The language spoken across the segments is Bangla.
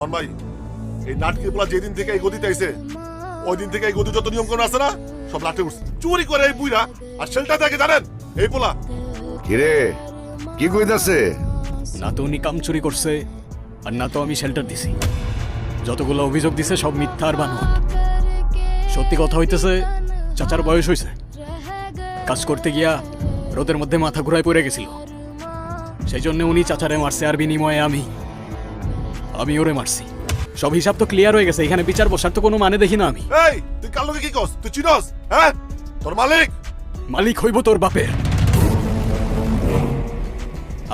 ভাই এই নাটকের পোলা যেদিন থেকে এই গদিতে আইছে ওই দিন থেকে এই গদি যত নিয়ম কানুন আছে না সব লাটে উঠছে চুরি করে এই বুইরা আর শেল্টার থাকে জানেন এই পোলা কিরে কি কইতাছে? না তো উনি কাম চুরি করছে আর না তো আমি শেল্টার দিছি। যতগুলো অভিযোগ দিছে সব মিথ্যা আর বানোয়াট। সত্যি কথা হইতেছে চাচার বয়স হয়েছে, কাজ করতে গিয়া রোদের মধ্যে মাথা ঘুরায় পড়ে গেছিল, সেই জন্য উনি চাচারে মারছে আর বিনিময়ে আমি ওরে মারছি। সব হিসাব তো ক্লিয়ার হয়ে গেছে, এখানে বিচার বসার তো কোনো মানে দেখি না আমি। এই তুই কাল লোকে কি কস তুই চিনস হ্যাঁ তোর মালিক মালিক হইব তোর বাপের।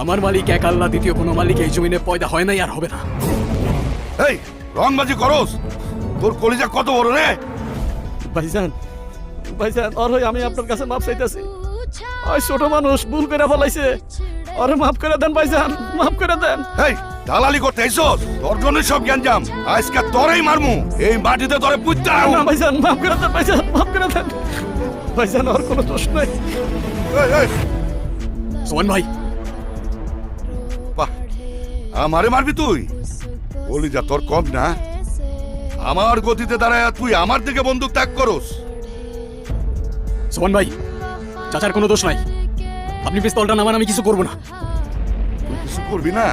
আমার মালিক এক আল্লাহ, দ্বিতীয় কোনো মালিক এই জমিনে পয়দা হয় নাই আর হবে না। এই রংবাজি করস? তোর কলিজা কত বড় রে? ভাইজান ভাইজান ওর হই আমি আপনার কাছে মাপ চাইতেছি। ওই ছোট মানুষ ভুল করে ফেলাইছে, ওরে মাফ করে দেন ভাইজান, মাফ করে দেন। এই দালালি করতে আইছস? তোর জন্য সব জ্ঞানজাম আজকে তোরেই মারমু, এই মাটিতে তোরে পুঁততে না ভাইজান মাফ করে দেন, ভাইজান মাফ করে দেন। ভাইজান ওর কোনো দোষ নাই। এই এই সোমান ভাই, বাহ, আমারে মারবি তুই? কলিজা তোর কম না? আমার গতিতে দাঁড়ায় তুই আমার দিকে বন্দুক তাক করস? সোমান ভাই, চাচার কোনো দোষ নাই, আপনি পিস্তলটা নামান, আমি কিছু করবো না। তুই কিছু করবি না?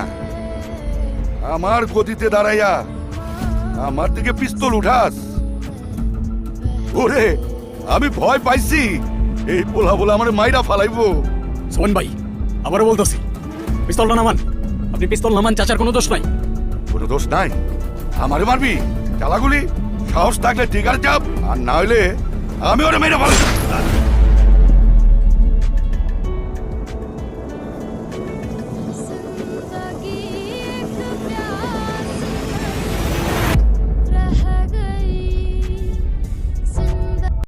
আমার গতিতে দাঁড়াইয়া আমার দিকে পিস্তল উঠাস? ওরে আমি ভয় পাইছি, এই পোলা বলে আমার মাইরা ফালাইবো। সোমান ভাই আবারও বলতেছি, পিস্তলটা নামান, আপনি পিস্তল নামান, চাচার কোনো দোষ নাই। কোনো দোষ নাই? আমারে মারবি? চালাগুলি সাহস থাকলে ঠিক আছে চাপ, আর না হইলে আমি ওরে মেরে ফেলবো।